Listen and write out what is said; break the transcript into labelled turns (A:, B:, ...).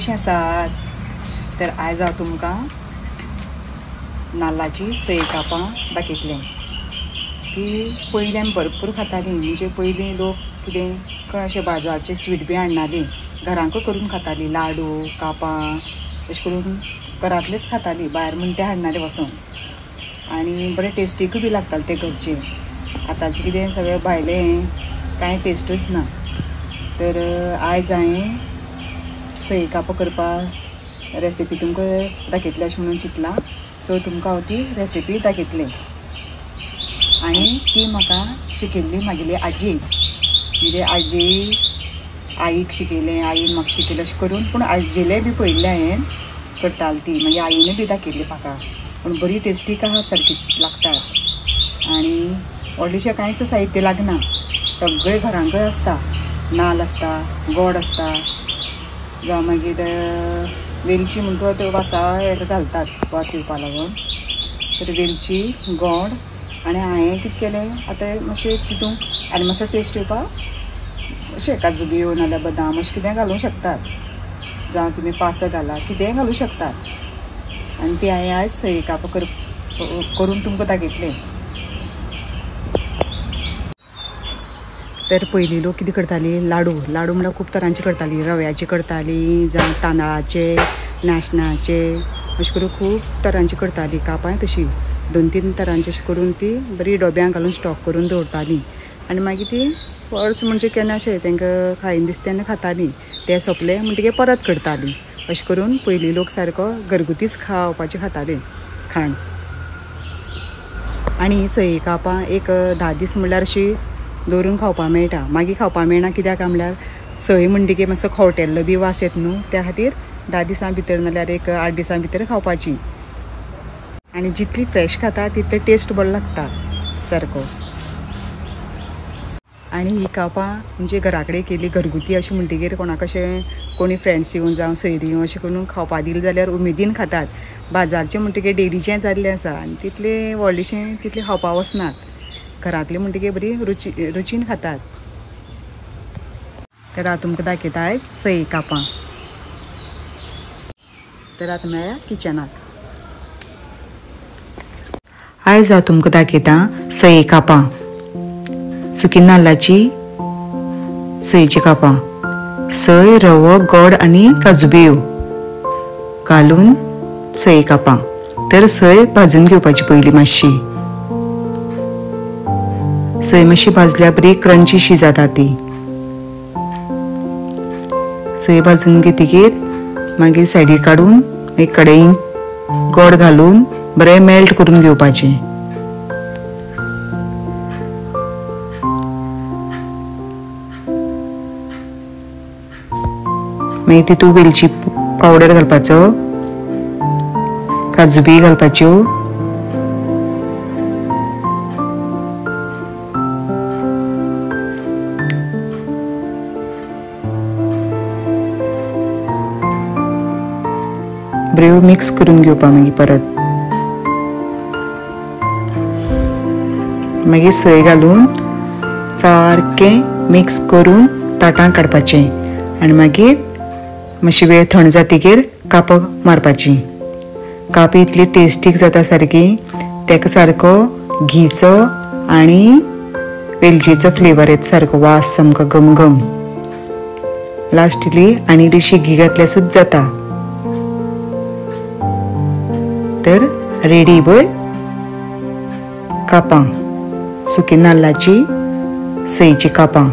A: कशें आसात? तर आयज हांव तुमकां नाल्लाची सय कापां दाखयतलें. ती पयलीं आमी भरपूर खातालीं. म्हणजे पयलीं लोक कितें अशें बाजाराचें स्वीट बी हाडनालीं, घरांकूय करून खातालीं. लाडू कापां अशें करून घरांतलेच खातालीं, भायर म्हणटा तें हाडनाले वचोन. आनी बरें टेस्टीकूय बी लागतालें तें घरचें. आतांचें कितें सगळें भायलें कांय टेस्टूच ना. तर आयज हांवें सय कापां करपाक रेसिपी तुमकां दाखयतलें अशें म्हणून चिंतलां. सो तुमकां हांव ती रेसिपी दाखयतलें. आनी ती म्हाका शिकयल्ली म्हागेली आजी. म्हणजे आजी आईक शिकयलें, आईन म्हाका शिकयलें अशें करून. पूण आजेलें बी पळयल्लें हांवें करताली ती. मागीर आईनय बी दाखयल्ली म्हाका. पूण बरी टेस्टीक आहा, सारकी लागतात. आनी व्हडलेशें कांयच साहित्य लागना, सगळें घरांकय आसता. नाल्ल आसता, गोड आसता, जावं मागीर वेलची म्हणटा त्यो वासा हेका घालतात, वास येवपा लागून. तर वेलची, गोड. आनी हांवें कितें केलें, आतां मातशें तितूंक आनी मातसो टेस्ट येवपा अशें काजू बियो नाल्यार बदाम अशें कितेंय घालूंक शकतात. जावं तुमी पास घाला, कितेंय घालूं शकतात. आनी ती हांवें आयज सय कापां करून तुमकां दाखयतलें. तर पयलीं लोक कितें करतालीं, लाडू म्हळ्यार खूब तरांची करतालीं. रव्याची करतालीं, जावं तांदळाचे, नाशण्याचे, अशें करून खूब तरांची करतालीं. कापांय तशीं 2-3 तरांची अशें करून ती बरी डोब्यांक घालून स्टॉक करून दवरतालीं. आनी मागीर ती वर्स म्हणजे केन्ना अशें तांकां खायन दिसता तेन्ना खातालीं. तें सोंपलें म्हणटकीर परत करतालीं. अशें करून पयलीं लोक सारको घरगुतीच खावपाचें खातालीं खाण. आनी सय कापां एक 10 दीस म्हणल्यार अशी दवरून खावपा मेळटा. मागीर खावपा मेळना. कित्याक म्हणल्यार सय म्हणटकीर मातसो खवटेल्लो बी वास येता न्हू, त्या खातीर 10 दिसां भितर नाल्यार एक 8 दिसां भितर खावपाची. आनी जितली फ्रेश खाता तितले टेस्ट बरो लागता सारको. आनी ही कापां म्हणजे घरा कडेन केली घरगुती अशें म्हणटकीर कोणाक अशें कोणी फ्रेंड्स येवन जावं सयरी येवन अशें करून खावपा दिलें जाल्यार उमेदीन खातात. बाजारचें म्हणटकीर डेलीचें जाल्लें आसा आनी तितलें व्हडलेशें तितलें खावपा वचनात. घरांतलें म्हणटकीर बरी रुचीन खातात. तर हांव तुमकां दाखयता आयज सय कापां. तर आतां मेळ्या किचनाक. आयज हांव तुमकां दाखयता सय कापां. सुकी नाल्लाची सयची कापां. सय, रवो, गोड आनी काजू बियो घालून सय कापां. तर सय भाजून घेवपाची पयलीं मातशी. सय मातशी भाजल्यार बरी क्रंचीशी जाता ती. सय भाजून घेतकीर मागीर सायडीक काडून एक कडेन गोड घालून बरें मेल्ट करून घेवपाचें. मागीर तितूंत वेलची पावडर घालपाचो, काजू बी घालपाच्यो, बऱ्यो मिक्स करून घेवपा. मागीर परत मागीर सय घालून सारकें मिक्स करून ताटांत काडपाचें. आनी मागीर मातशी वेळ थंड जातकीर कापां मारपाची. कापां इतली टेस्टीक जाता सारकी. ताका सारको घीचो आनी वेलचीचो फ्लेवर येता सारको, वास सामको घमघम. लास्टली आनी इल्लीशी घी घातल्यार सुद्दां जाता. तर रेडी पळय कापां, सुकी नाल्लाची सयची कापां.